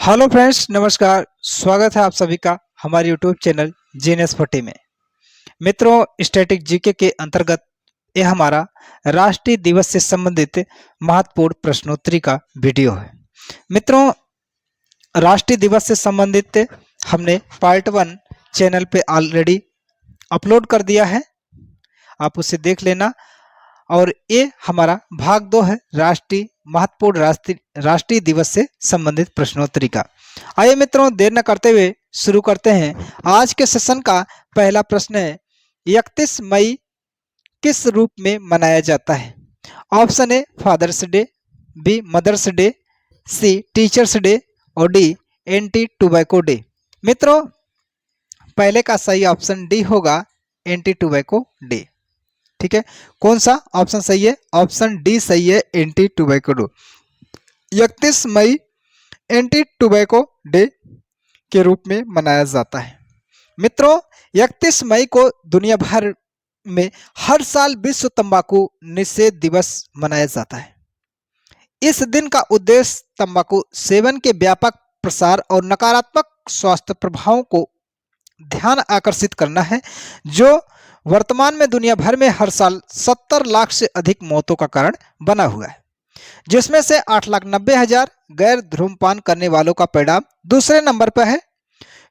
Hello friends, नमस्कार। स्वागत है आप सभी का हमारे यूट्यूब चैनल GNS40 में। मित्रों, स्टैटिक जीके के अंतर्गत ये हमारा राष्ट्रीय दिवस से संबंधित महत्वपूर्ण प्रश्नोत्तरी का वीडियो है। मित्रों, राष्ट्रीय दिवस से संबंधित हमने पार्ट 1 चैनल पे ऑलरेडी अपलोड कर दिया है, आप उसे देख लेना। और ये हमारा भाग 2 है, महत्वपूर्ण राष्ट्रीय दिवस से संबंधित प्रश्नोत्तरी का। आइए मित्रों, देर न करते हुए शुरू करते हैं। आज के सेशन का पहला प्रश्न है, 31 मई किस रूप में मनाया जाता है? Option A father's day, B mother's day, C teacher's day और डी एंटी टोबैको डे। मित्रों, पहले का सही ऑप्शन डी होगा, एंटी टोबैको डे। ठीक है, कौन सा ऑप्शन सही है? ऑप्शन डी सही है, एंटी टोबैको डे। 31 मई एंटी टोबैको डे के रूप में मनाया जाता है। मित्रों, 31 मई को दुनिया भर में हर साल विश्व तंबाकू निषेध दिवस मनाया जाता है। इस दिन का उद्देश्य तंबाकू सेवन के व्यापक प्रसार और नकारात्मक स्वास्थ्य प्रभावों को ध्यान आकर्षित करना है, जो वर्तमान में दुनिया भर में हर साल 70 लाख से अधिक मौतों का कारण बना हुआ है, जिसमें से 8,90,000 गैर धूम्रपान करने वालों का परिणाम दूसरे नंबर पर है।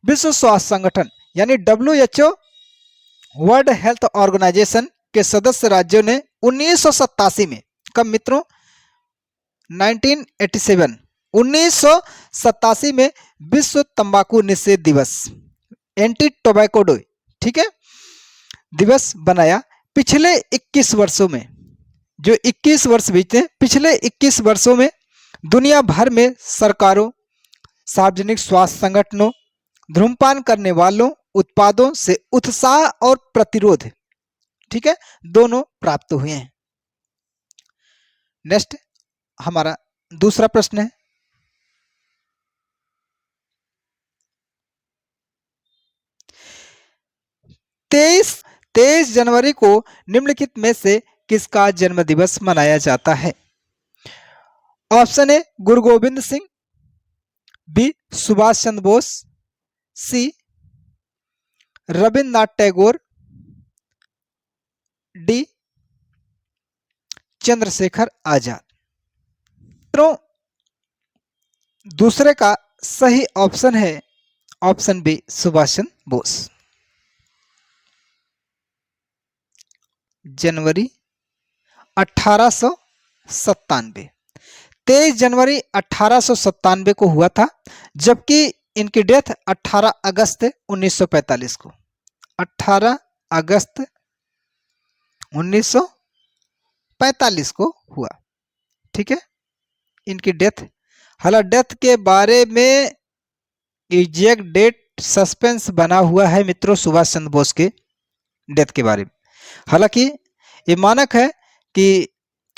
विश्व स्वास्थ्य संगठन यानी WHO, वर्ल्ड हेल्थ ऑर्गेनाइजेशन के सदस्य राज्यों ने 1987 में, कब मित्रों? 1987 में विश्व तंबाकू निषेध दिवस, एंटी टोबैको डे, ठीक है, दिवस बनाया। पिछले 21 वर्षों में, जो 21 वर्ष बीते, पिछले 21 वर्षों में दुनिया भर में सरकारों, सार्वजनिक स्वास्थ्य संगठनों, धूम्रपान करने वालों उत्पादों से उत्साह और प्रतिरोध, ठीक है, दोनों प्राप्त हुए हैं। नेक्स्ट हमारा दूसरा प्रश्न है, 23 जनवरी को निम्नलिखित में से किसका जन्म दिवस मनाया जाता है? ऑप्शन ए गुरु गोविंद सिंह, बी सुभाष चंद्र बोस, सी रविन्द्रनाथ टैगोर, डी चंद्रशेखर आजाद। तो दूसरे का सही ऑप्शन है ऑप्शन बी सुभाष चंद्र बोस। जनवरी 1897, 23 जनवरी 1897 को हुआ था, जबकि इनकी डेथ 18 अगस्त 1945 को, 18 अगस्त 1945 को हुआ। ठीक है, इनकी डेथ, हालांकि डेथ के बारे में एग्जैक्ट डेट सस्पेंस बना हुआ है मित्रों, सुभाष चंद्र बोस के डेथ के बारे में। हालांकि ये मानक है कि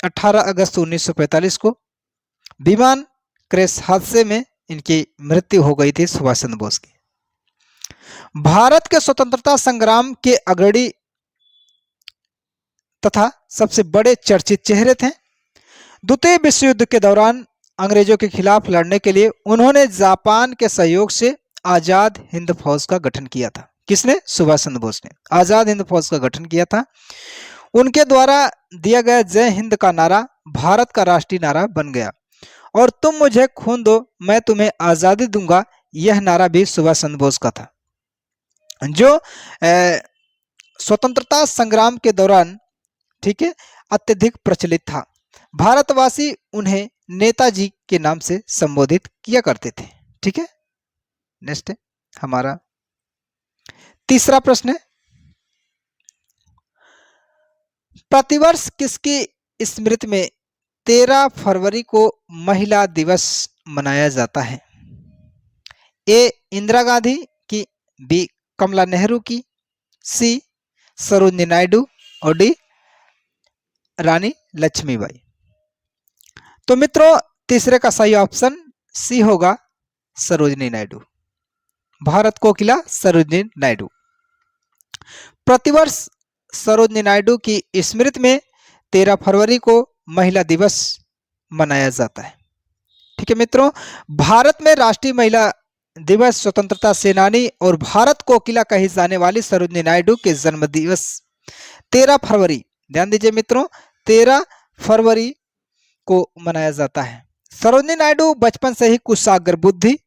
18 अगस्त 1945 को विमान क्रैश हादसे में इनकी मृत्यु हो गई थी, सुभाष चंद्र बोस की। भारत के स्वतंत्रता संग्राम के अग्रणी तथा सबसे बड़े चर्चित चेहरे थे। द्वितीय विश्व युद्ध के दौरान अंग्रेजों के खिलाफ लड़ने के लिए उन्होंने जापान के सहयोग से आजाद हिंद फौज का गठन किया था। किसने? सुभाष चंद्र बोस ने आजाद हिंद फौज का गठन किया था। उनके द्वारा दिया गया जय हिंद का नारा भारत का राष्ट्रीय नारा बन गया, और तुम मुझे खून दो मैं तुम्हें आजादी दूंगा, यह नारा भी सुभाष चंद्र बोस का था, जो स्वतंत्रता संग्राम के दौरान, ठीक है, अत्यधिक प्रचलित था। भारतवासी उन्हें नेताजी के नाम से संबोधित किया करते थे। ठीक है, नेक्स्ट हमारा तीसरा प्रश्न है, प्रतिवर्ष किसकी स्मृति में 13 फरवरी को महिला दिवस मनाया जाता है? ए इंदिरा गांधी की, बी कमला नेहरू की, सी सरोजिनी नायडू और डी रानी लक्ष्मीबाई। तो मित्रों, तीसरे का सही ऑप्शन सी होगा, सरोजिनी नायडू, भारत कोकिला सरोजिनी नायडू। प्रतिवर्ष सरोजिनी नायडू की स्मृति में 13 फरवरी को महिला दिवस मनाया जाता है। ठीक ठीक है मित्रों, भारत में राष्ट्रीय महिला दिवस स्वतंत्रता सेनानी और भारत कोकिला कही जाने वाली सरोजिनी नायडू के जन्म दिवस 13 फरवरी, ध्यान दीजिए मित्रों, 13 फरवरी को मनाया जाता है। सरोजिनी नायडू बचपन से ही कुशाग्र बुद्धि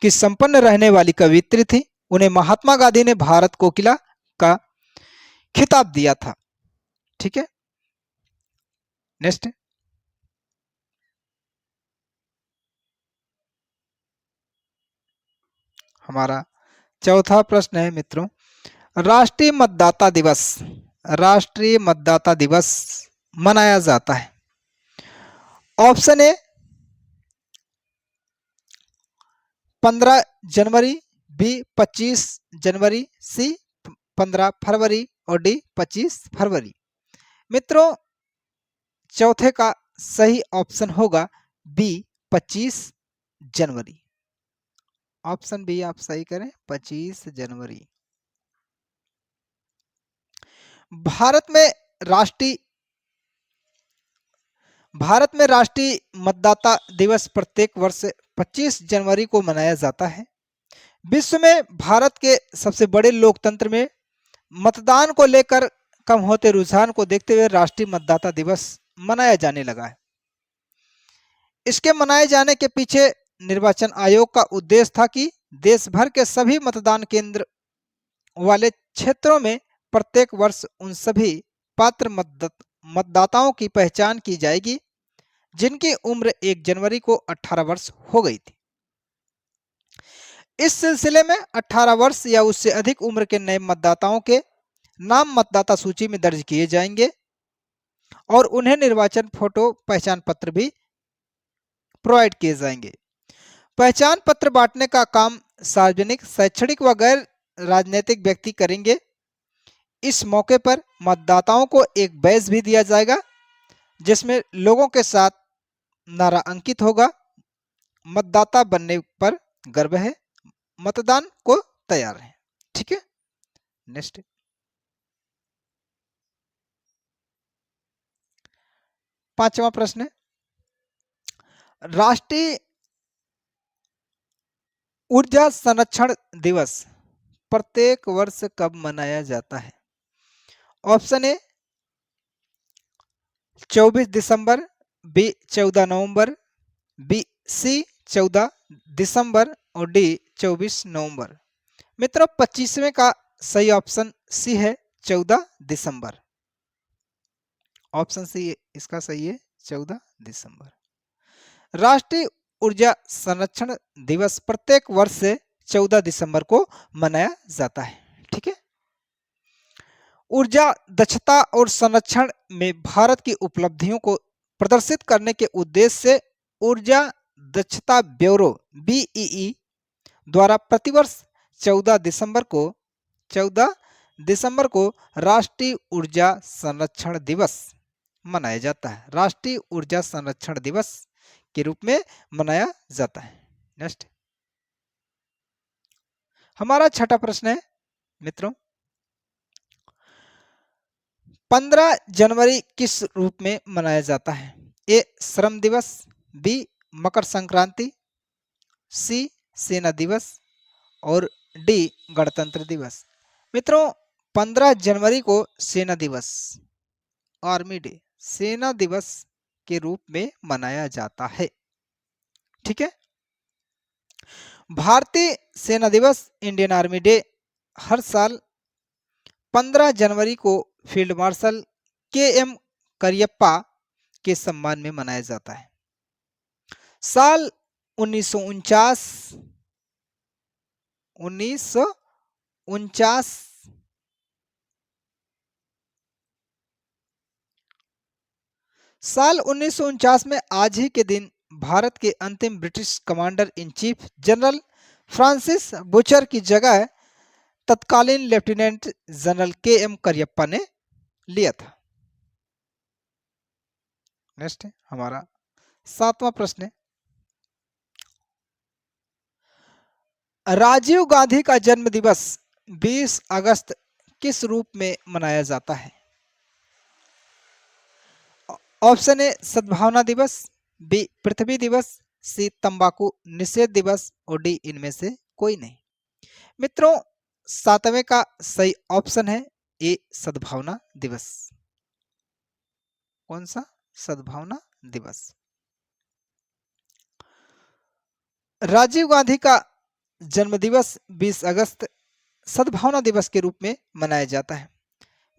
की संपन्न रहने वाली कवियत्री थी। उन्हें महात्मा गांधी ने भारत कोकिला का खिताब दिया था। ठीक है, नेक्स्ट हमारा चौथा प्रश्न है मित्रों, राष्ट्रीय मतदाता दिवस, राष्ट्रीय मतदाता दिवस मनाया जाता है। ऑप्शन ए 15 जनवरी, बी 25 जनवरी, सी 15 फरवरी और डी 25 फरवरी। मित्रों, चौथे का सही ऑप्शन होगा बी 25 जनवरी। ऑप्शन बी आप सही करें, 25 जनवरी। भारत में राष्ट्रीय मतदाता दिवस प्रत्येक वर्ष 25 जनवरी को मनाया जाता है। विश्व में भारत के सबसे बड़े लोकतंत्र में मतदान को लेकर कम होते रुझान को देखते हुए राष्ट्रीय मतदाता दिवस मनाया जाने लगा है। इसके मनाए जाने के पीछे निर्वाचन आयोग का उद्देश्य था कि देश भर के सभी मतदान केंद्र वाले क्षेत्रों में प्रत्येक वर्ष उन सभी पात्र मतदाताओं की पहचान की जाएगी जिनकी उम्र 1 जनवरी को 18 वर्ष हो गई थी। इस सिलसिले में 18 वर्ष या उससे अधिक उम्र के नए मतदाताओं के नाम मतदाता सूची में दर्ज किए जाएंगे और उन्हें निर्वाचन फोटो पहचान पत्र भी प्रोवाइड किए जाएंगे। पहचान पत्र बांटने का काम सार्वजनिक, शैक्षणिक व गैर राजनीतिक व्यक्ति करेंगे। इस मौके पर मतदाताओं को एक बैज भी दिया जाएगा जिसमें लोगों के साथ नारा अंकित होगा, मतदाता बनने पर गर्व है, मतदान को तैयार है। ठीक है, नेक्स्ट 5वां प्रश्न है, राष्ट्रीय ऊर्जा संरक्षण दिवस प्रत्येक वर्ष कब मनाया जाता है? ऑप्शन ए 24 दिसंबर, बी 14 नवंबर, बी सी 14 दिसंबर और डी 24 नवंबर। मित्रों, 25वें का सही ऑप्शन सी है 14 दिसंबर। ऑप्शन सी इसका सही है 14 दिसंबर। राष्ट्रीय ऊर्जा संरक्षण दिवस प्रत्येक वर्ष से 14 दिसंबर को मनाया जाता है। ठीक है, ऊर्जा दक्षता और संरक्षण में भारत की उपलब्धियों को प्रदर्शित करने के उद्देश्य से ऊर्जा दक्षता ब्यूरो बीईई द्वारा प्रतिवर्ष 14 दिसंबर को राष्ट्रीय ऊर्जा संरक्षण दिवस मनाया जाता है। राष्ट्रीय ऊर्जा संरक्षण दिवस के रूप में मनाया जाता है। नेक्स्ट हमारा छठा प्रश्न है मित्रों, 15 जनवरी किस रूप में मनाया जाता है? ए श्रम दिवस, बी मकर संक्रांति, सी सेना दिवस और डी गणतंत्र दिवस। मित्रों, 15 जनवरी को सेना दिवस, आर्मी डे, सेना दिवस के रूप में मनाया जाता है। ठीक है, भारतीय सेना दिवस, इंडियन आर्मी डे हर साल 15 जनवरी को फील्ड मार्शल के.एम. करियप्पा के सम्मान में मनाया जाता है। साल 1949 में आज ही के दिन भारत के अंतिम British commander in chief general Francis butcher की जगह तत्कालीन लेफ्टिनेंट जनरल के.एम. करियप्पा ने लिया था। नेक्स्ट हमारा 7वां प्रश्न है, राजीव गांधी का जन्म दिवस 20 अगस्त किस रूप में मनाया जाता है? ऑप्शन ए सद्भावना दिवस, बी पृथ्वी दिवस, सी तंबाकू निषेध दिवस और डी इनमें से कोई नहीं। मित्रों, सातवें का सही ऑप्शन है ए सद्भावना दिवस। कौन सा? सद्भावना दिवस। राजीव गांधी का जन्मदिवस 20 अगस्त सद्भावना दिवस के रूप में मनाया जाता है।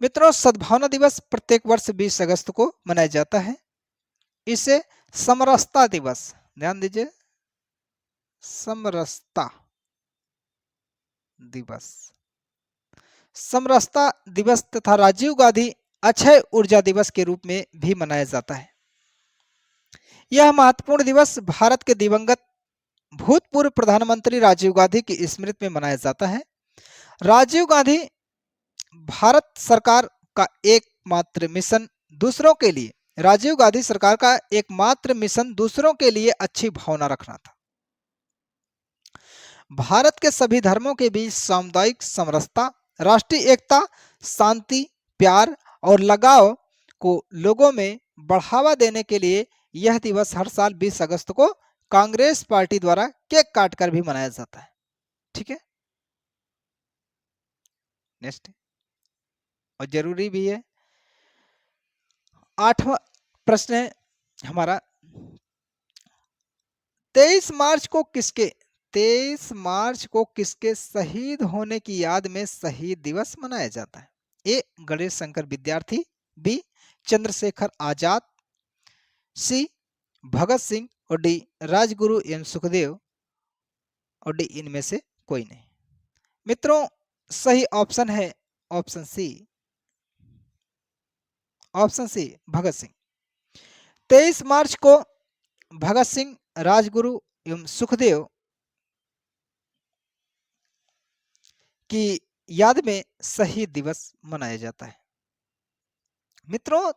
मित्रों, सद्भावना दिवस प्रत्येक वर्ष 20 अगस्त को मनाया जाता है। इसे समरसता दिवस, ध्यान दीजिए, समरसता दिवस, समरसता दिवस तथा राजीव गांधी अक्षय ऊर्जा दिवस के रूप में भी मनाया जाता है। यह महत्वपूर्ण दिवस भारत के दिवंगत भूतपूर्व प्रधानमंत्री राजीव गांधी की स्मृति में मनाया जाता है। राजीव गांधी भारत सरकार का एकमात्र मिशन दूसरों के लिए, राजीव गांधी सरकार का एकमात्र मिशन दूसरों के लिए अच्छी भावना रखना था। भारत के सभी धर्मों के बीच सामुदायिक समरसता, राष्ट्रीय एकता, शांति, प्यार और लगाव को लोगों में बढ़ावा देने के लिए यह दिवस हर साल 20 अगस्त को कांग्रेस पार्टी द्वारा केक काटकर भी मनाया जाता है। ठीक है, नेक्स्ट, और जरूरी भी है। 8वां प्रश्न है हमारा, 23 मार्च को किसके शहीद होने की याद में शहीद दिवस मनाया जाता है? ए गणेश शंकर विद्यार्थी, बी चंद्रशेखर आजाद, सी भगत सिंह और डी राजगुरु एवं सुखदेव और डी इनमें से कोई नहीं। मित्रों, सही ऑप्शन है ऑप्शन सी भगत सिंह। 23 मार्च को भगत सिंह, राजगुरु एवं सुखदेव की याद में शहीद दिवस मनाया जाता है। मित्रों,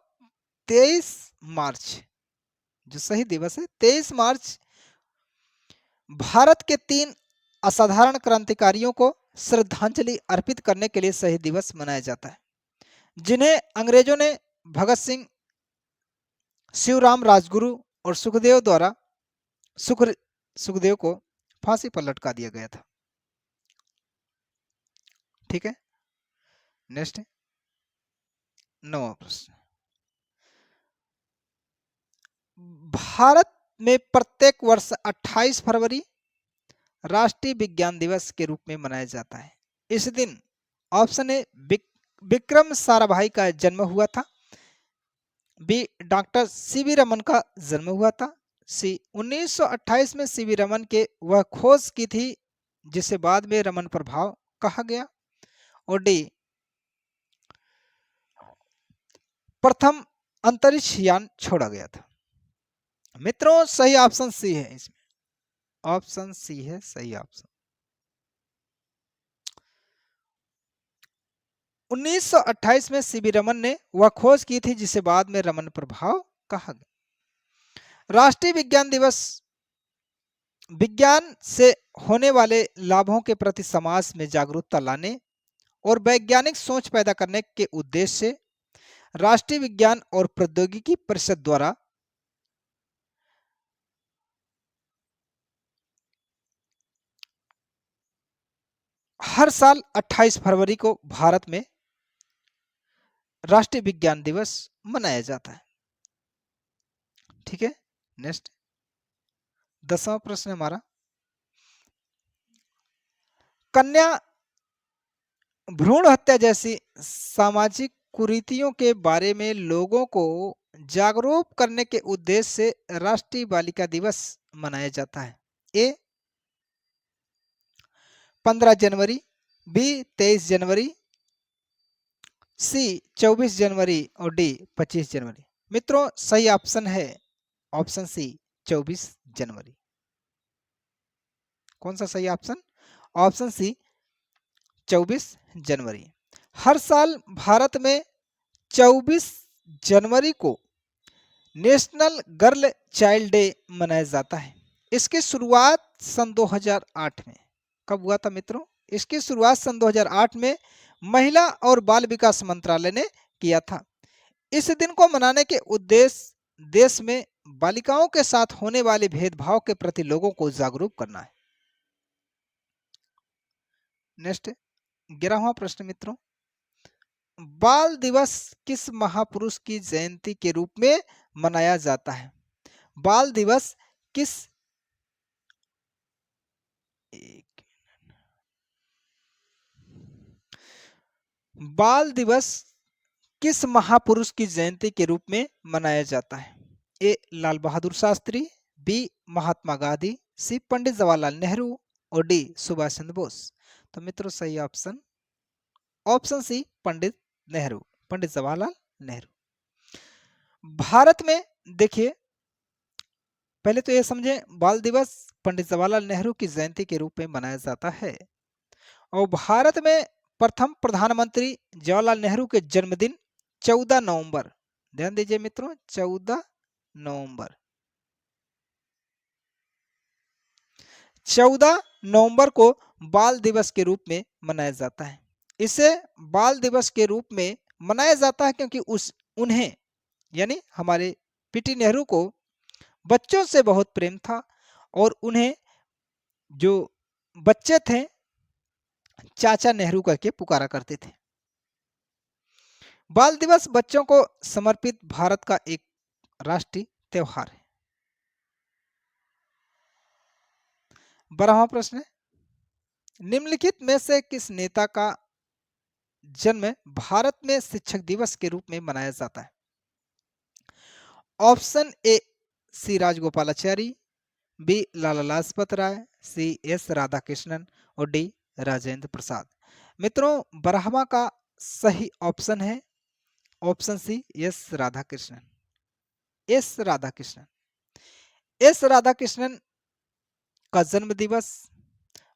23 मार्च जो शहीद दिवस है, 23 मार्च भारत के 3 असाधारण क्रांतिकारियों को श्रद्धांजलि अर्पित करने के लिए शहीद दिवस मनाया जाता है, जिन्हें अंग्रेजों ने भगत सिंह, शिवराम राजगुरु और सुखदेव द्वारा सुखदेव को फांसी पर लटका दिया गया था। ठीक है, नेक्स्ट, 9वां प्रश्न, भारत में प्रत्येक वर्ष 28 फरवरी राष्ट्रीय विज्ञान दिवस के रूप में मनाया जाता है। इस दिन ऑप्शन ए विक्रम साराभाई का जन्म हुआ था, बी डॉक्टर सीवी रमन का जन्म हुआ था, सी 1928 में सीवी रमन के वह खोज की थी जिसे बाद में रमन प्रभाव कहा गया, और डी प्रथम अंतरिक्ष यान छोड़ा गया था। मित्रों, सही ऑप्शन सी है, इसमें ऑप्शन सी है सही ऑप्शन। 1928 में सीवी रमन ने वह खोज की थी जिसे बाद में रमन प्रभाव कहा गया। राष्ट्रीय विज्ञान दिवस विज्ञान से होने वाले लाभों के प्रति समाज में जागरूकता लाने और वैज्ञानिक सोच पैदा करने के उद्देश्य से राष्ट्रीय विज्ञान और प्रौद्योगिकी परिषद द्वारा हर साल 28 फरवरी को भारत में राष्ट्रीय विज्ञान दिवस मनाया जाता है। ठीक है, नेक्स्ट, 10वां प्रश्न हमारा, कन्या भ्रूण हत्या जैसी सामाजिक कुरीतियों के बारे में लोगों को जागरूक करने के उद्देश्य से राष्ट्रीय बालिका दिवस मनाया जाता है। ए 15 जनवरी, बी 23 जनवरी, सी 24 जनवरी और डी 25 जनवरी। मित्रों, सही ऑप्शन है ऑप्शन सी 24 जनवरी। कौन सा सही ऑप्शन? ऑप्शन सी 24 जनवरी। हर साल भारत में 24 जनवरी को नेशनल गर्ल चाइल्ड डे मनाया जाता है। इसकी शुरुआत सन 2008 में कब हुआ था मित्रों? इसकी शुरुआत सन 2008 में महिला और बाल विकास मंत्रालय ने किया था। इस दिन को मनाने के उद्देश्य देश में बालिकाओं के साथ होने वाले भेदभाव के प्रति लोगों को जागरूक करना है। नेक्स्ट 11वां प्रश्न मित्रों, बाल दिवस किस महापुरुष की जयंती के रूप में मनाया जाता है? बाल दिवस किस एक बाल दिवस किस महापुरुष की जयंती के रूप में मनाया जाता है? ए लाल बहादुर शास्त्री, बी महात्मा गांधी, सी पंडित जवाहरलाल नेहरू और डी सुभाष चंद्र बोस। तो मित्रों सही option option C Pandit Nehru, Pandit Jawaharlal Nehru. Bharat में देखिए, पहले तो ये समझे बाल दिवस पंडित जवाहरलाल नेहरू की जयंती के रूप में मनाया जाता है और भारत में प्रथम प्रधानमंत्री जवाहरलाल नेहरू के जन्मदिन 14 नवंबर, ध्यान दीजिए मित्रों, 14 नवंबर 14 नवंबर को बाल दिवस के रूप में मनाया जाता है। इसे बाल दिवस के रूप में मनाया जाता है क्योंकि उन्हें यानी हमारे पीटी नेहरू को बच्चों से बहुत प्रेम था और उन्हें जो बच्चे थे चाचा नेहरू करके पुकारा करते थे। बाल दिवस बच्चों को समर्पित भारत का एक राष्ट्रीय त्योहार है। 12वां प्रश्न, निम्नलिखित में से किस नेता का जन्म भारत में शिक्षक दिवस के रूप में मनाया जाता है? Option A C Rajagopalachari, B Lala Lajpat Rai, C S Radhakrishnan और डी राजेंद्र प्रसाद। मित्रों 12वां का सही ऑप्शन है option C S Radhakrishnan. S Radhakrishnan S Radhakrishnan का जन्म दिवस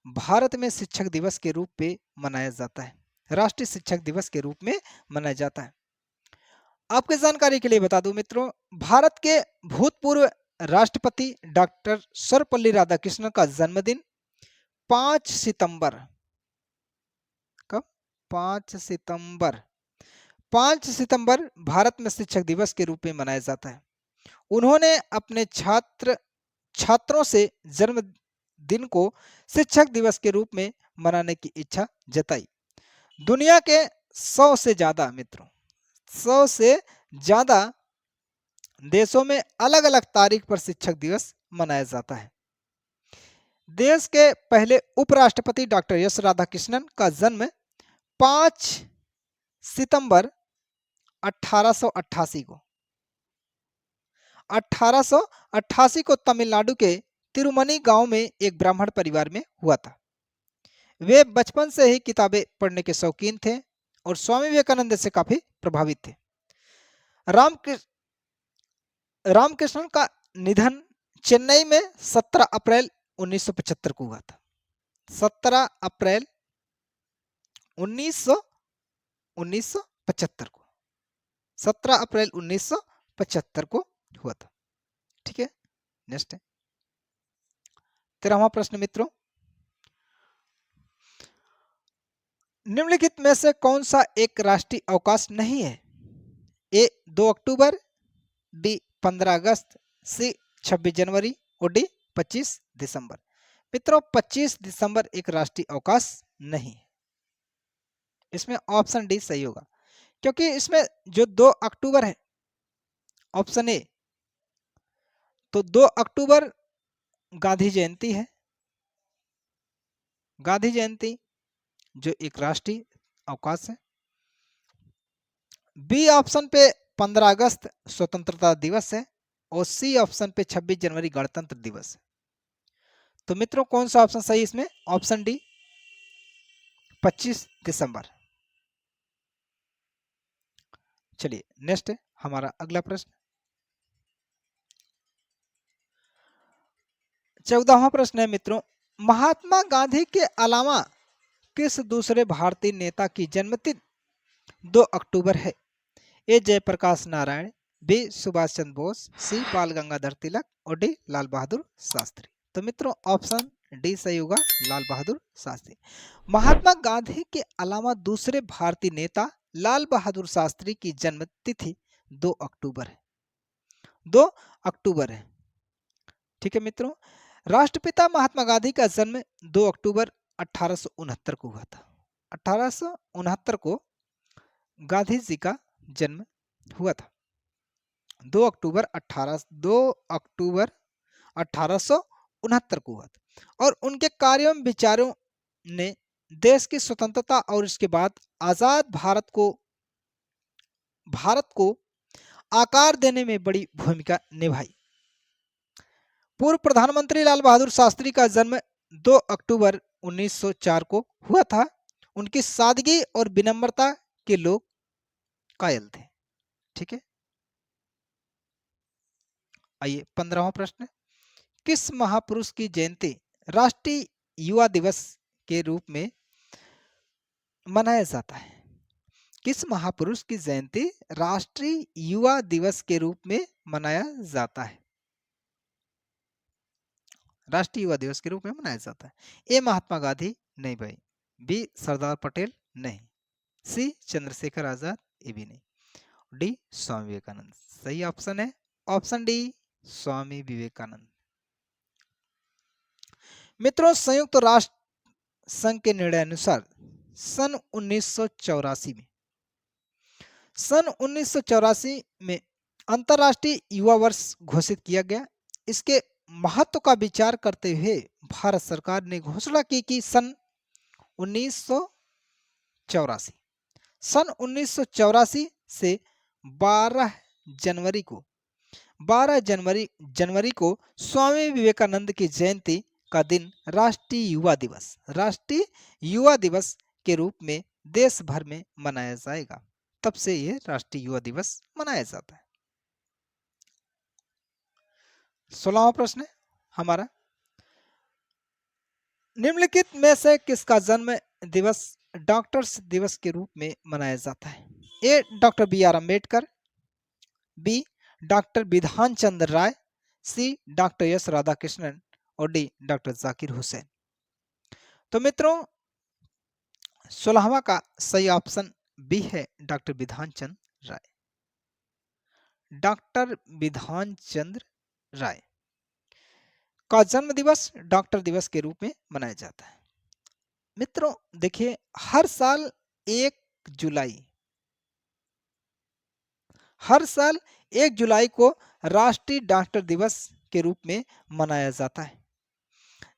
भारत में शिक्षक दिवस के रूप में मनाया जाता है, राष्ट्रीय शिक्षक दिवस के रूप में मनाया जाता है। आपके जानकारी के लिए बता दूं मित्रों, भारत के भूतपूर्व राष्ट्रपति डॉक्टर सर्वपल्ली राधाकृष्णन का जन्मदिन 5 सितंबर, कब? 5 सितंबर भारत में शिक्षक दिवस के रूप में मनाया जाता है। उन्होंने अपने छात्रों से जन्मदिन को शिक्षक दिवस के रूप में मनाने की इच्छा जताई। दुनिया के 100 से ज्यादा मित्रों 100 से ज्यादा देशों में अलग अलग तारीख पर शिक्षक दिवस मनाया जाता है। देश के पहले उपराष्ट्रपति डॉक्टर एस राधाकृष्णन का जन्म 5 सितंबर 1888 को तमिलनाडु के तिरुमनी गांव में एक ब्राह्मण परिवार में हुआ था। वे बचपन से ही किताबें पढ़ने के शौकीन थे और स्वामी विवेकानंद से काफी प्रभावित थे। रामकृष्णन का निधन चेन्नई में 17 अप्रैल 1975 को हुआ था। 17 अप्रैल 1975 को 17 अप्रैल 1975 को हुआ था। ठीक है, नेक्स्ट है 13वां प्रश्न मित्रों, निम्नलिखित में से कौन सा एक राष्ट्रीय अवकाश नहीं है? ए 2 अक्टूबर, बी 15 अगस्त, सी 26 जनवरी और डी 25 दिसंबर। मित्रों 25 दिसंबर एक राष्ट्रीय अवकाश नहीं है। इसमें ऑप्शन डी सही होगा क्योंकि इसमें जो 2 अक्टूबर है ऑप्शन ए, तो 2 अक्टूबर गांधी जयंती है। गांधी जयंती जो एक राष्ट्रीय अवकाश है। बी ऑप्शन पे 15 अगस्त स्वतंत्रता दिवस है और सी ऑप्शन पे 26 जनवरी गणतंत्र दिवस है। तो मित्रों कौन सा ऑप्शन सही इसमें? ऑप्शन डी 25 दिसंबर। चलिए नेक्स्ट है हमारा अगला प्रश्न, 14वां प्रश्न है मित्रों, महात्मा गांधी के अलावा किस दूसरे भारतीय नेता की जन्मतिथि 2 अक्टूबर है? ए जयप्रकाश नारायण, बी सुभाष चंद्र बोस, सी बाल गंगाधर तिलक और डी लाल बहादुर शास्त्री। तो मित्रों ऑप्शन डी सही होगा, लाल बहादुर शास्त्री। महात्मा गांधी के अलावा दूसरे भारतीय नेता लाल बहादुर शास्त्री की जन्म तिथि 2 अक्टूबर है। 2 अक्टूबर है। ठीक है मित्रों, राष्ट्रपिता महात्मा गांधी का जन्म 2 अक्टूबर 1869 को हुआ था। 1869 को गांधी जी का जन्म हुआ था। 2 अक्टूबर 1869 को हुआ था और उनके कार्यों एवं विचारों ने देश की स्वतंत्रता और इसके बाद आजाद भारत को आकार देने में बड़ी भूमिका निभाई। पूर्व प्रधानमंत्री लाल बहादुर शास्त्री का जन्म 2 अक्टूबर 1904 को हुआ था। उनकी सादगी और विनम्रता के लोग कायल थे। ठीक है, आइए 15वां प्रश्न, किस महापुरुष की जयंती राष्ट्रीय युवा दिवस के रूप में मनाया जाता है? किस महापुरुष की जयंती राष्ट्रीय युवा दिवस के रूप में मनाया जाता है? राष्ट्रीय युवा दिवस के रूप में मनाया जाता है। ए महात्मा गांधी, नहीं भाई। बी सरदार पटेल, नहीं। सी चंद्रशेखर आजाद, ये भी नहीं। डी स्वामी विवेकानंद। सही ऑप्शन है ऑप्शन डी, स्वामी विवेकानंद। मित्रों, संयुक्त राष्ट्र संघ के निर्णय अनुसार सन 1984 में अंतर्राष्ट्रीय युवा वर्ष घोषित किया गया। इसके महत्व का विचार करते हुए भारत सरकार ने घोषणा की कि सन 1984 से 12 जनवरी को स्वामी विवेकानंद की जयंती का दिन राष्ट्रीय युवा दिवस के रूप में देश भर में मनाया जाएगा। तब से यह राष्ट्रीय युवा दिवस मनाया जाता है। 16वां प्रश्न हमारा, निम्नलिखित में से किसका जन्म दिवस डॉक्टर्स दिवस के रूप में मनाया जाता है? A doctor B R Ambedkar, B doctor Vidhan Chandra Roy, C doctor S Radhakrishnan और डी डॉक्टर जाकिर हुसैन। तो मित्रों, 16वां का सही ऑप्शन बी है डॉक्टर विधान चंद्र राय। डॉक्टर विधान चंद्र राय का जन्म दिवस डॉक्टर दिवस के रूप में मनाया जाता है। मित्रों देखिए, हर साल 1 जुलाई को राष्ट्रीय डॉक्टर दिवस के रूप में मनाया जाता है।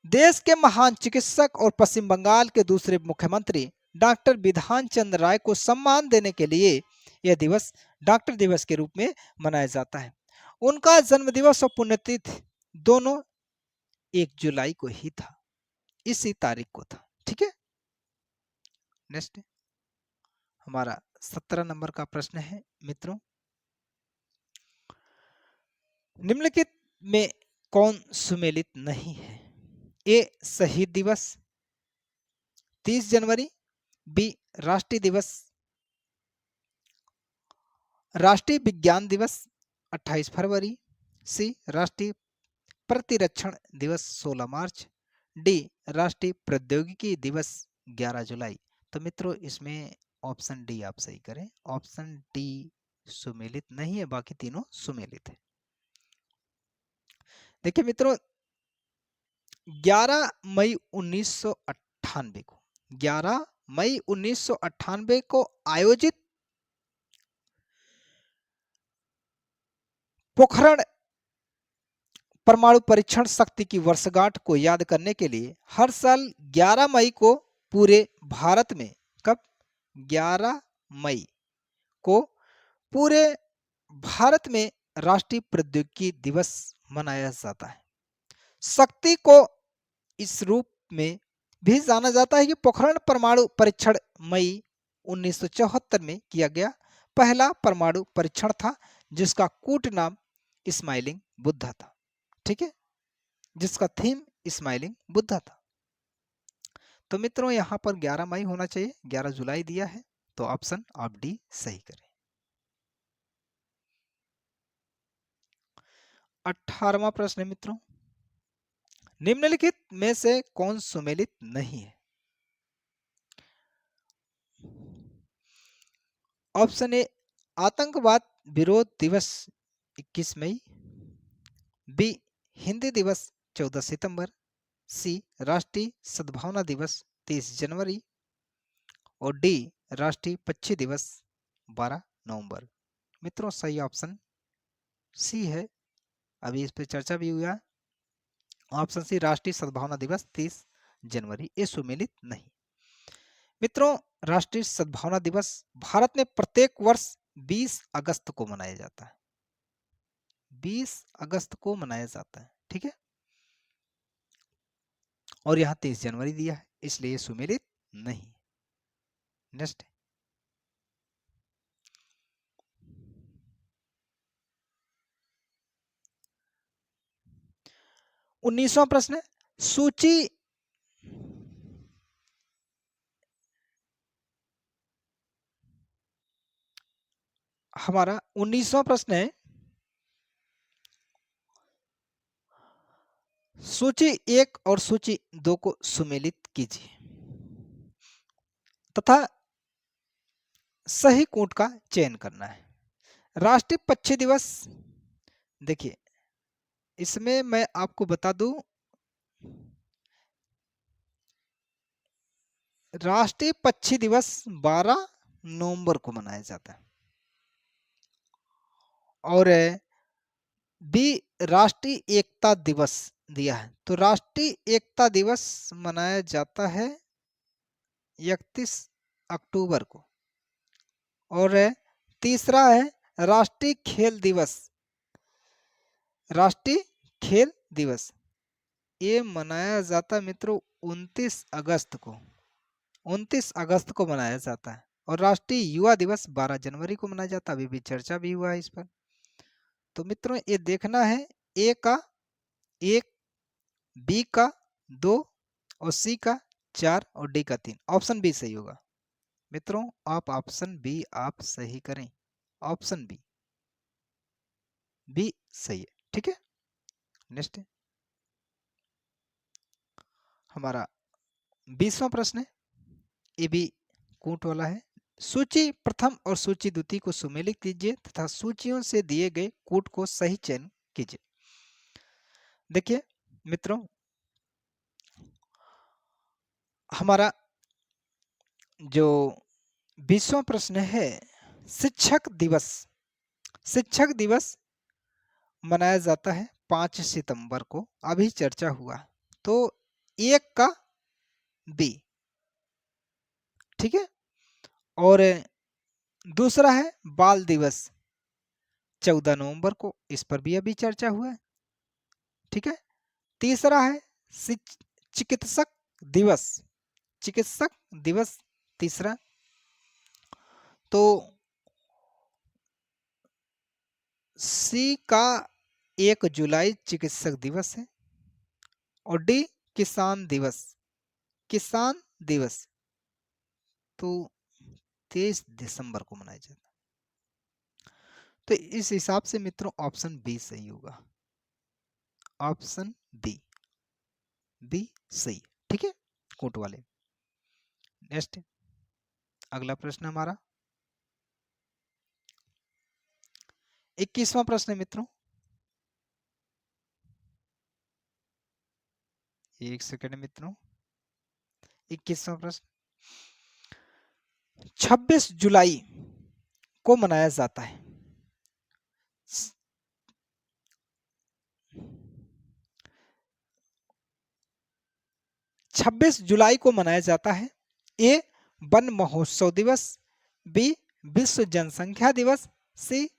देश के महान चिकित्सक और पश्चिम बंगाल के दूसरे मुख्यमंत्री डॉक्टर विधान चंद्र राय को सम्मान देने के लिए यह दिवस डॉक्टर दिवस के रूप में मनाया जाता है। उनका जन्म दिवस और पुण्यतिथि दोनों 1 जुलाई को ही था, इसी तारीख को था। ठीक है, नेक्स्ट हमारा 17 नंबर का प्रश्न है मित्रों, निम्नलिखित में कौन सुमेलित नहीं है? ए शहीद दिवस 30 जनवरी, बी राष्ट्रीय विज्ञान दिवस 28 फरवरी, सी राष्ट्रीय प्रतिरक्षण दिवस 16 मार्च, डी राष्ट्रीय प्रौद्योगिकी दिवस 11 जुलाई। तो मित्रों इसमें ऑप्शन डी आप सही करें। ऑप्शन डी सुमेलित नहीं है, बाकी तीनों सुमेलित है। देखिए मित्रों, 11 मई 1998 को आयोजित पोखरण परमाणु परीक्षण शक्ति की वर्षगांठ को याद करने के लिए हर साल 11 मई को पूरे भारत में, कब? 11 मई को पूरे भारत में राष्ट्रीय प्रौद्योगिकी दिवस मनाया जाता है। शक्ति को इस रूप में भी जाना जाता है कि पोखरण परमाणु परीक्षण मई 1974 में किया गया पहला परमाणु परीक्षण था, जिसका कूट नाम स्माइलिंग बुद्धा था। ठीक है, जिसका थीम स्माइलिंग बुद्धा था। तो मित्रों यहां पर 11 मई होना चाहिए, 11 जुलाई दिया है, तो ऑप्शन आप डी सही करें। 18वां प्रश्न है मित्रों, निम्नलिखित में से कौन सुमेलित नहीं है? ऑप्शन ए आतंकवाद विरोध दिवस 21 मई, बी हिंदी दिवस 14 सितंबर, सी राष्ट्रीय सद्भावना दिवस 30 जनवरी और डी राष्ट्रीय पक्षी दिवस 12 नवंबर। मित्रों सही ऑप्शन सी है, अभी इस पर चर्चा भी हुआ। ऑप्शन सी राष्ट्रीय सद्भावना दिवस 30 जनवरी, ये सुमेलित नहीं। मित्रों राष्ट्रीय सद्भावना दिवस भारत में प्रत्येक वर्ष 20 अगस्त को मनाया जाता है, 20 अगस्त को मनाया जाता है, ठीक है। और यहाँ 30 जनवरी दिया है, इसलिए सुमेलित नहीं। नेक्स्ट 19वां प्रश्न है, सूची हमारा 19वां प्रश्न है, सूची 1 और सूची 2 को सुमेलित कीजिए तथा सही कूट का चयन करना है। राष्ट्रीय पक्षी दिवस, देखिए इसमें मैं आपको बता दूं, राष्ट्रीय पक्षी दिवस 12 नवंबर को मनाया जाता है और बी राष्ट्रीय एकता दिवस दिया है, तो राष्ट्रीय एकता दिवस मनाया जाता है 31 अक्टूबर को। और तीसरा है राष्ट्रीय खेल दिवस, राष्ट्रीय खेल दिवस ये मनाया जाता है मित्रों 29 अगस्त को, 29 अगस्त को मनाया जाता है। और राष्ट्रीय युवा दिवस 12 जनवरी को मनाया जाता है, अभी भी चर्चा भी हुआ है इस पर। तो मित्रों ये देखना है, ए का 1, बी का 2 और सी का 4 और डी का 3, ऑप्शन बी सही होगा। मित्रों आप ऑप्शन बी आप सही करें, ऑप्शन बी, बी सही है, ठीक है। नेक्स्ट हमारा 20वां प्रश्न है, ये भी कूट वाला है। सूची प्रथम और सूची द्वितीय को सुमेलित कीजिए तथा सूचियों से दिए गए कूट को सही चयन कीजिए। देखिए मित्रों हमारा जो 20वां प्रश्न है, शिक्षक दिवस, शिक्षक दिवस मनाया जाता है 5 सितंबर को, अभी चर्चा हुआ। तो 1 का बी, ठीक है। और दूसरा है बाल दिवस 14 नवंबर को, इस पर भी अभी चर्चा हुआ है, ठीक है। तीसरा है चिकित्सक दिवस, चिकित्सक दिवस तीसरा, तो सी का 1 जुलाई चिकित्सक दिवस है और डी किसान दिवस, किसान दिवस तो 23 दिसंबर को मनाया जाता है। तो इस हिसाब से मित्रों ऑप्शन बी सही होगा, ऑप्शन बी, बी सही, ठीक है कोट वाले। नेक्स्ट अगला प्रश्न हमारा 21वां प्रश्न है मित्रों, एक सेकंड मित्रों, 21वां प्रश्न, 26 जुलाई को मनाया जाता है, 26 जुलाई को मनाया जाता है। ए वन महोत्सव दिवस, बी विश्व जनसंख्या दिवस, सी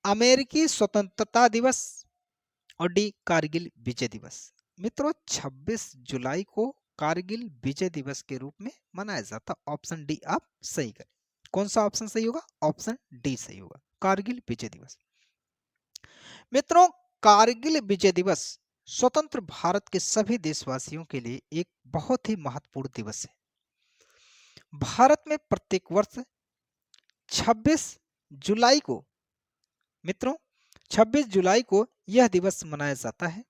अमेरिकी स्वतंत्रता दिवस और डी कारगिल विजय दिवस। मित्रों 26 जुलाई को कारगिल विजय दिवस के रूप में मनाया जाता, ऑप्शन डी आप सही करें। कौन सा ऑप्शन सही होगा, ऑप्शन डी सही होगा, कारगिल विजय दिवस। मित्रों कारगिल विजय दिवस स्वतंत्र भारत के सभी देशवासियों के लिए एक बहुत ही महत्वपूर्ण दिवस है। भारत में प्रत्येक वर्ष 26 जुलाई को, मित्रों 26 जुलाई को यह दिवस मनाया जाता है।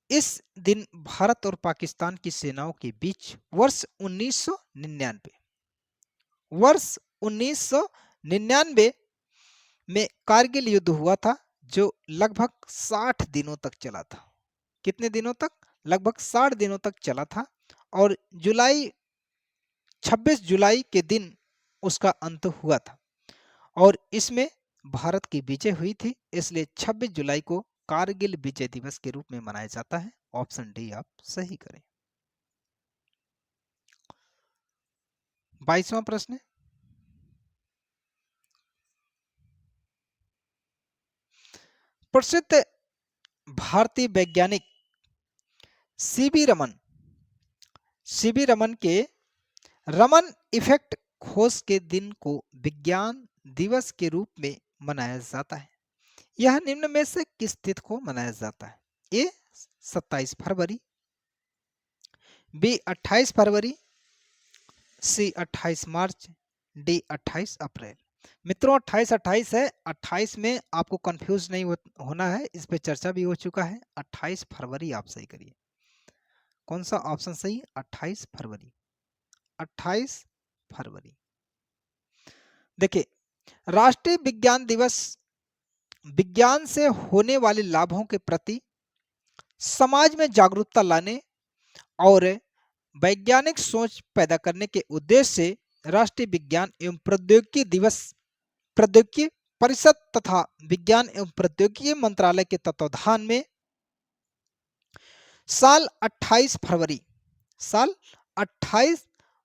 इस दिन भारत और पाकिस्तान की सेनाओं के बीच वर्ष 1999 में कारगिल युद्ध हुआ था, जो लगभग 60 दिनों तक चला था। कितने दिनों तक? लगभग 60 दिनों तक चला था और 26 जुलाई के दिन उसका अंत हुआ था और इसमें भारत की विजय हुई थी, इसलिए 26 जुलाई को कारगिल विजय दिवस के रूप में मनाया जाता है। ऑप्शन डी आप सही करें। 22वां प्रश्न, प्रसिद्ध भारतीय वैज्ञानिक सीवी रमन के रमन इफेक्ट खोज के दिन को विज्ञान दिवस के रूप में मनाया जाता है। यह निम्न में से किस तिथि को मनाया जाता है? ए 27 फरवरी, बी 28 फरवरी, सी 28 मार्च, डी 28 अप्रैल। मित्रों 28 है, 28 में आपको कंफ्यूज नहीं होना है, इस पे चर्चा भी हो चुका है। 28 फरवरी आप सही करिए। कौन सा ऑप्शन सही? 28 फरवरी। 28 फरवरी। देखिए, राष्ट्रीय विज्ञान दिवस विज्ञान से होने वाले लाभों के प्रति समाज में जागरूकता लाने और वैज्ञानिक सोच पैदा करने के उद्देश्य से राष्ट्रीय विज्ञान एवं प्रौद्योगिकी परिषद तथा विज्ञान एवं प्रौद्योगिकी मंत्रालय के तत्वाधान में साल 28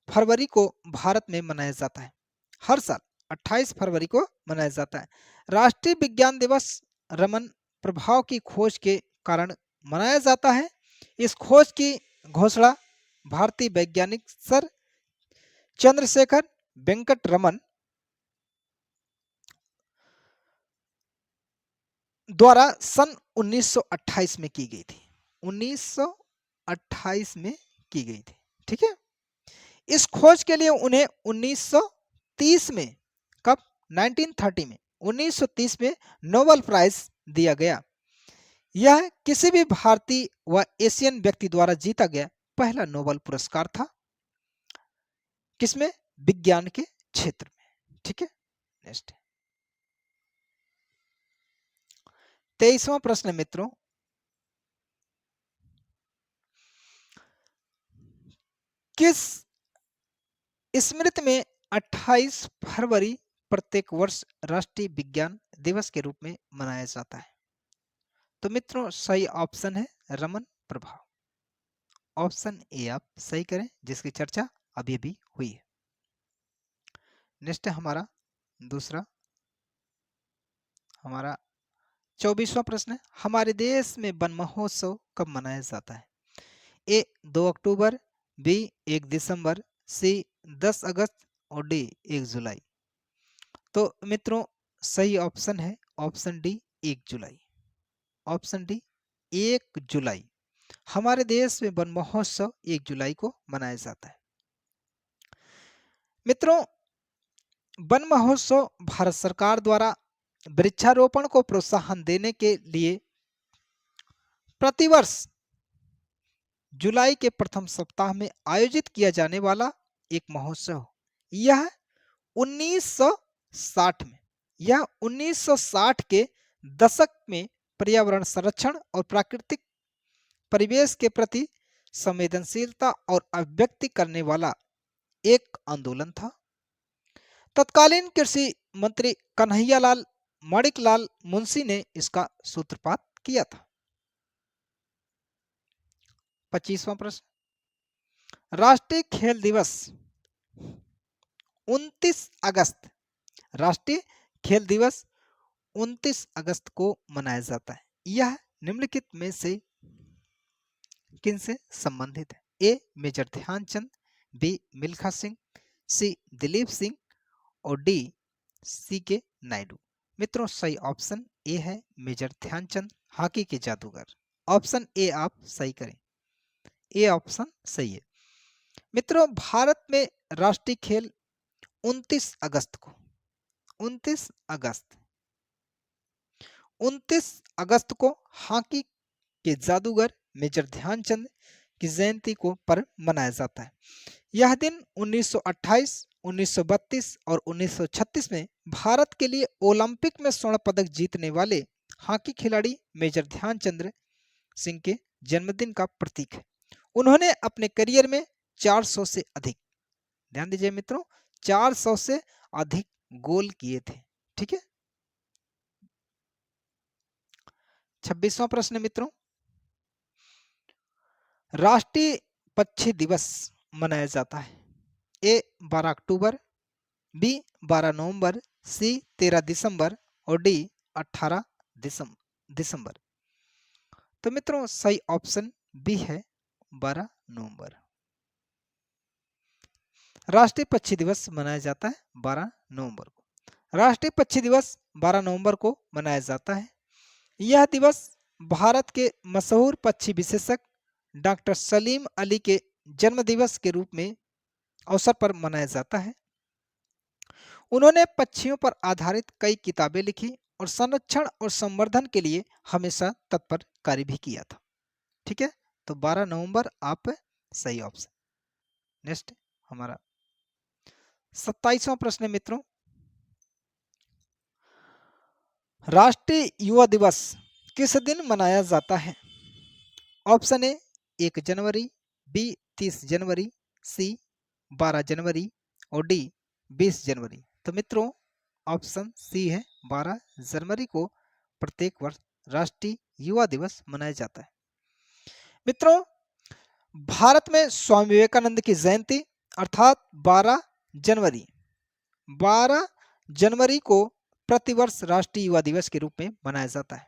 फरवरी को भारत में मनाया जाता है। हर साल 28 फरवरी को मनाया जाता है। राष्ट्रीय विज्ञान दिवस रमन प्रभाव की खोज के कारण मनाया जाता है। इस खोज की घोषणा भारतीय वैज्ञानिक सर चंद्रशेखर वेंकट रमन द्वारा सन 1928 में की गई थी। 1928 में की गई थी। ठीक है। इस खोज के लिए उन्हें 1930 में, कब? 1930 में, 1930 में नोबेल प्राइज दिया गया। यह किसी भी भारतीय व एशियन व्यक्ति द्वारा जीता गया पहला नोबेल पुरस्कार था। किसमें? विज्ञान के क्षेत्र में। ठीक है। नेक्स्ट 23वां प्रश्न मित्रों, किस स्मृति में 28 फरवरी प्रत्येक वर्ष राष्ट्रीय विज्ञान दिवस के रूप में मनाया जाता है? तो मित्रों सही ऑप्शन है रमन प्रभाव। ऑप्शन ए आप सही करें, जिसकी चर्चा अभी अभी हुई है। नेक्स्ट हमारा दूसरा, हमारा 24वां प्रश्न है, हमारे देश में वन महोत्सव कब मनाया जाता है? ए 2 अक्टूबर, बी 1 दिसंबर, सी 10 अगस्त और डी 1 जुलाई। तो मित्रों सही ऑप्शन है ऑप्शन डी 1 जुलाई। ऑप्शन डी 1 जुलाई। हमारे देश में वन महोत्सव 1 जुलाई को मनाया जाता है। मित्रों वन महोत्सव भारत सरकार द्वारा वृक्षारोपण को प्रोत्साहन देने के लिए प्रतिवर्ष जुलाई के प्रथम सप्ताह में आयोजित किया जाने वाला एक महोत्सव। यह 1960 में, यह 1960 के दशक में पर्यावरण संरक्षण और प्राकृतिक परिवेश के प्रति संवेदनशीलता और अभिव्यक्ति करने वाला एक आंदोलन था। तत्कालीन कृषि मंत्री कन्हैयालाल माणिकलाल मुंशी ने इसका सूत्रपात किया था। 25वां प्रश्न, राष्ट्रीय खेल दिवस 29 अगस्त, राष्ट्रीय खेल दिवस 29 अगस्त को मनाया जाता है। यह निम्नलिखित में से किन से संबंधित है? ए मेजर ध्यानचंद, बी मिल्खा सिंह, सी दिलीप सिंह और डी सी के नायडू। मित्रों सही ऑप्शन ए है मेजर ध्यानचंद, हॉकी के जादूगर। ऑप्शन ए आप सही करें। ए ऑप्शन सही है। मित्रों भारत में राष्ट्रीय खेल 29 अगस्त को, 29 अगस्त को हॉकी के जादूगर मेजर ध्यानचंद की जयंती को पर मनाया जाता है। यह दिन 1928, 1932 और 1936 में भारत के लिए ओलंपिक में स्वर्ण पदक जीतने वाले हॉकी खिलाड़ी मेजर ध्यानचंद सिंह के जन्मदिन का प्रतीक है। उन्होंने अपने करियर में 400 से अधिक, ध्यान दीजिए मित्रों, 400 से अधिक गोल किए थे। ठीक है। 26वां प्रश्न मित्रों, राष्ट्रीय पक्षी दिवस मनाया जाता है। ए 12 अक्टूबर, बी 12 नवंबर, सी 13 दिसंबर और डी 18 दिसंबर। तो मित्रों सही ऑप्शन बी है 12 नवंबर। राष्ट्रीय पक्षी दिवस मनाया जाता है 12 नवंबर को। राष्ट्रीय पक्षी दिवस 12 नवंबर को मनाया जाता है। यह दिवस भारत के मशहूर पक्षी विशेषज्ञ डॉक्टर सलीम अली के जन्म दिवस के रूप में अवसर पर मनाया जाता है। उन्होंने पक्षियों पर आधारित कई किताबें लिखी और संरक्षण और संवर्धन के लिए हमेशा तत्पर कार्य भी किया था। ठीक है, तो 12 नवंबर आप सही ऑप्शन। नेक्स्ट हमारा 27वां प्रश्न है मित्रों, राष्ट्रीय युवा दिवस किस दिन मनाया जाता है? ऑप्शन ए 1 जनवरी, बी 30 जनवरी, सी 12 जनवरी और डी 20 जनवरी। तो मित्रों ऑप्शन सी है 12 जनवरी को प्रत्येक वर्ष राष्ट्रीय युवा दिवस मनाया जाता है। मित्रों भारत में स्वामी विवेकानंद की जयंती अर्थात 12 जनवरी को प्रतिवर्ष राष्ट्रीय युवा दिवस के रूप में मनाया जाता है।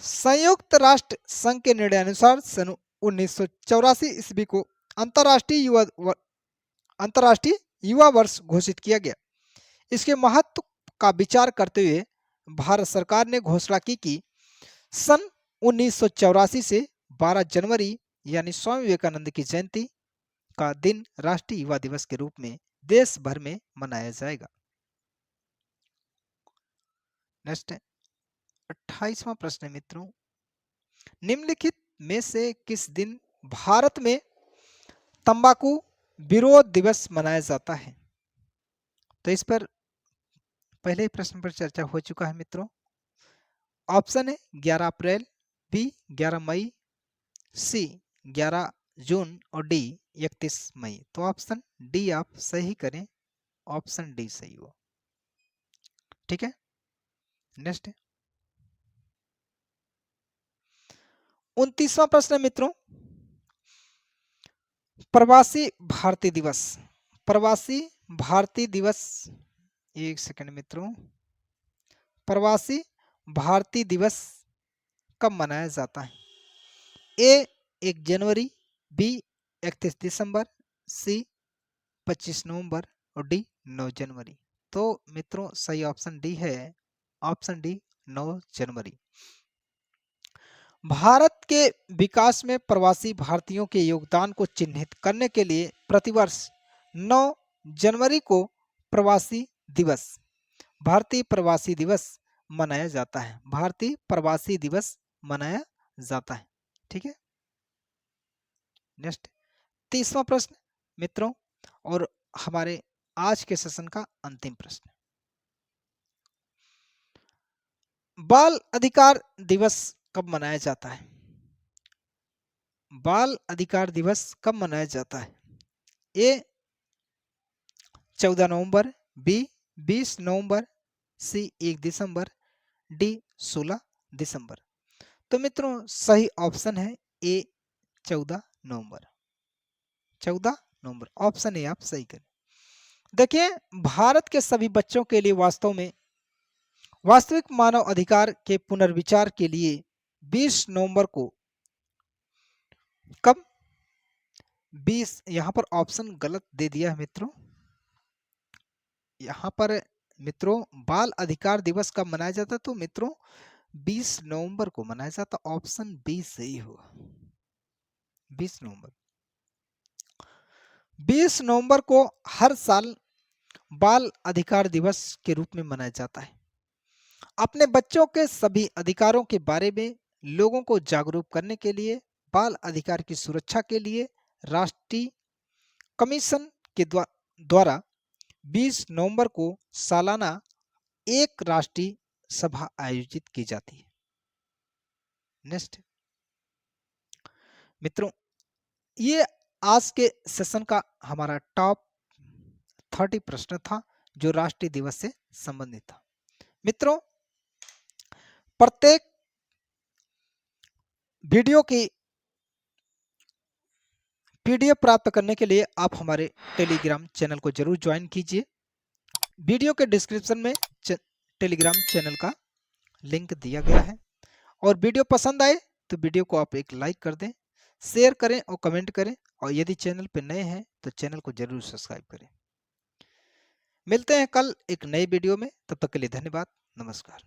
संयुक्त राष्ट्र संघ के निर्णय अनुसार सन 1984 ईस्वी को अंतर्राष्ट्रीय युवा वर्ष घोषित किया गया। इसके महत्व का विचार करते हुए भारत सरकार ने घोषणा की कि सन 1984 से 12 जनवरी यानी स्वामी विवेकानंद की जयंती का दिन राष्ट्रीय युवा दिवस के रूप में देश भर में मनाया जाएगा। नेक्स्ट 28वां प्रश्न मित्रों, निम्नलिखित में से किस दिन भारत में तंबाकू विरोध दिवस मनाया जाता है? तो इस पर पहले ही प्रश्न पर चर्चा हो चुका है मित्रों। ऑप्शन है 11 अप्रैल, बी 11 मई, सी 11 जून और डी 31 मई। तो ऑप्शन डी आप सही करें, ऑप्शन डी सही हो। ठीक है। नेक्स्ट 29वां प्रश्न मित्रों, प्रवासी भारतीय दिवस। प्रवासी भारतीय दिवस, एक सेकंड मित्रों, प्रवासी भारतीय दिवस कब मनाया जाता है? ए 1 जनवरी, बी 31 दिसंबर, सी 25 नवंबर और डी 9 जनवरी। तो मित्रों सही ऑप्शन डी है, ऑप्शन डी 9 जनवरी। भारत के विकास में प्रवासी भारतीयों के योगदान को चिन्हित करने के लिए प्रतिवर्ष 9 जनवरी को प्रवासी दिवस, भारतीय प्रवासी दिवस मनाया जाता है। भारतीय प्रवासी दिवस मनाया जाता है। ठीक है। नेक्स्ट 30वां प्रश्न मित्रों और हमारे आज के सेशन का अंतिम प्रश्न, बाल अधिकार दिवस कब मनाया जाता है? बाल अधिकार दिवस कब मनाया जाता है? ए 14 नवंबर, बी 20 नवंबर, सी 1 दिसंबर, डी 16 दिसंबर। तो मित्रों सही ऑप्शन है ए 14 नवंबर। 14 नवंबर ऑप्शन ए आप सही करें। देखिए भारत के सभी बच्चों के लिए वास्तव में वास्तविक मानव अधिकार के पुनर्विचार के लिए 20 नवंबर को कब 20, यहां पर ऑप्शन गलत दे दिया है मित्रों। यहां पर मित्रों बाल अधिकार दिवस कब मनाया जाता है? तो मित्रों 20 नवंबर को मनाया जाता। ऑप्शन बी सही होगा, 20 नवंबर। 20 नवंबर को हर साल बाल अधिकार दिवस के रूप में मनाया जाता है। अपने बच्चों के सभी अधिकारों के बारे में लोगों को जागरूक करने के लिए, बाल अधिकार की सुरक्षा के लिए राष्ट्रीय कमीशन के द्वारा 20 नवंबर को सालाना एक राष्ट्रीय सभा आयोजित की जाती है? नेक्स्ट मित्रों, ये आज के सेशन का हमारा टॉप 30 प्रश्न था जो राष्ट्रीय दिवस से संबंधित था। मित्रों, प्रत्येक वीडियो की पीडीएफ प्राप्त करने के लिए आप हमारे टेलीग्राम चैनल को जरूर ज्वाइन कीजिए। वीडियो के डिस्क्रिप्शन में टेलीग्राम चैनल का लिंक दिया गया है। और वीडियो पसंद आए तो वीडियो को आप एक लाइक कर दें, शेयर करें और कमेंट करें। और यदि चैनल पर नए हैं तो चैनल को जरूर सब्सक्राइब करें। मिलते हैं कल एक नए वीडियो में, तब तक के लिए धन्यवाद, नमस्कार।